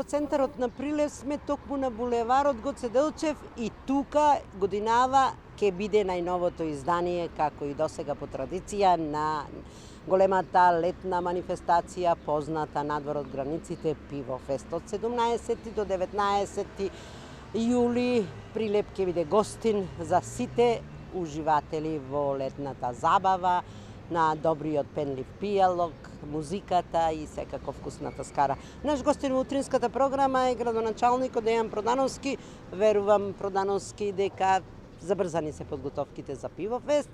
во центарот на Прилеп сме токму на булеварот Гоце Делчев и тука годинава ќе биде најновото издание, како и досега по традиција, на големата летна манифестација позната надвор од границите Пивофест. Од 17 до 19 јули Прилеп ќе биде гостин за сите уживатели во летната забава, на добриот пенлив пијалок, музиката и секако вкусната скара. Наш гостин во утринската програма е градоначалникот Дејан Продановски. Верувам, Продановски, дека забрзани се подготовките за Пивофест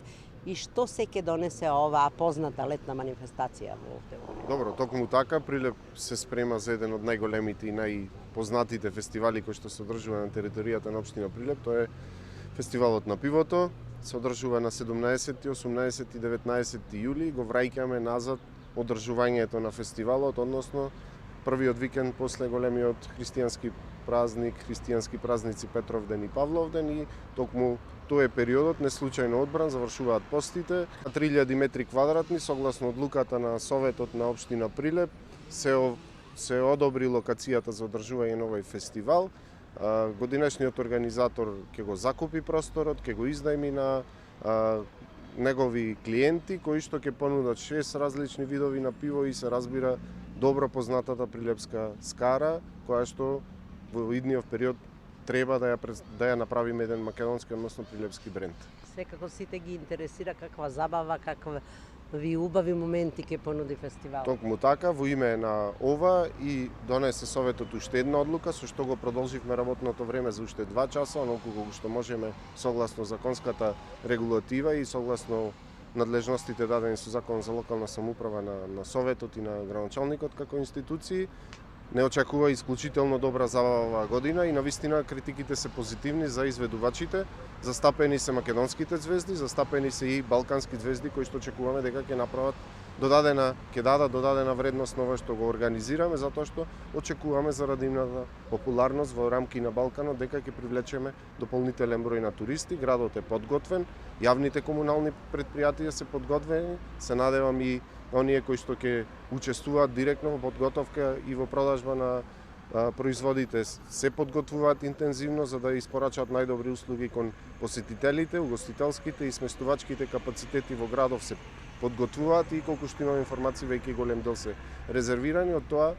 и што се ќе донесе оваа позната летна манифестација во овде? Добро, токму така, Прилеп се спрема за еден од најголемите и најпознатите фестивали кои што се одржува на територијата на општина Прилеп. Тоа е фестивалот на пивото. Се одржува на 17, 18 и 19 јули. Го враќаме назад одржувањето на фестивалот, односно првиот викенд после големиот христијански празник, христијански празници Петровден и Павловден, и токму тој е периодот, не случајно одбран, завршуваат постите. 3000 метри квадратни, согласно одлуката на Советот на општина Прилеп, се одобри локацијата за одржување на овој фестивал. Годинешниот организатор ќе го закупи просторот, ќе го изнајми на негови клиенти, кои што ќе понудат 6 различни видови на пиво и се разбира добро познатата прилепска скара, која што во идниот период треба да ја направиме еден македонски, односно прилепски бренд. Секако сите ги интересира каква забава, какви убави моменти ќе понуди фестивалот. Токму така, во име на ова и донесе Советот уште една одлука, со што го продолживме работното време за уште 2 часа, онолку колку што можеме согласно законската регулатива и согласно надлежностите дадени со Закон за локална самоуправа на Советот и на градоначалникот како институции. Не очекува исклучително добра забава оваа година и навистина критиките се позитивни за изведувачите. Застапени се македонските звезди, застапени се и балкански звезди кои што очекуваме дека ќе направат ќе дадат додадена вредност на ова што го организираме, затоа што очекуваме заради нивната популарност во рамки на Балканот дека ќе привлечеме дополнителен број на туристи. Градот е подготвен, јавните комунални претпријатија се подготвени, се надевам и оние кои што ќе учествуваат директно во подготовка и во продажба на производите се подготвуваат интензивно за да испорачаат најдобри услуги кон посетителите, угостителските и сместувачките капацитети во градов се подготвуваат и колку што имам информации веќе голем дел се резервирани. Од тоа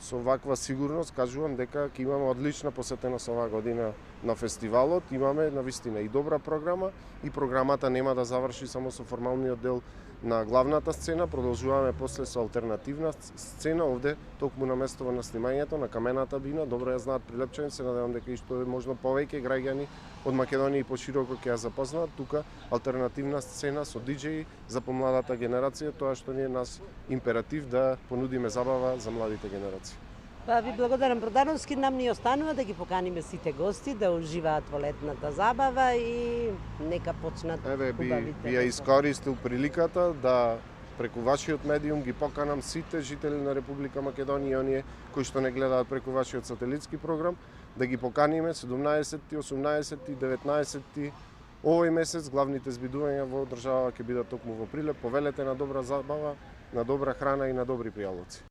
со ваква сигурност кажувам дека ќе имаме одлична посетеност оваа година на фестивалот. Имаме навистина и добра програма и програмата нема да заврши само со формалниот дел на главната сцена, продолжуваме после со алтернативна сцена овде токму на местото на снимањето на Камената бина. Добро ја знаат прилепчани, се надевам дека и што е можно повеќе граѓани од Македонија и пошироко ќе ја запознаат. Тука алтернативна сцена со диџеи за помладата генерација, тоа што ни е нас императив да понудиме забава за младите генерации. Па ви благодарам, Продановски. Нам ни останува да ги поканиме сите гости да уживаат во летната забава и нека почнат убавите. Би ја искористил приликата да преку вашиот медиум ги поканам сите жители на Република Македонија и оние кои што не гледаат преку вашиот сателитски програм, да ги поканиме 17, 18 и 19 овој месец. Главните збидувања во држава ќе бидат токму во Прилеп. Повелете на добра забава, на добра храна и на добри пријалоци.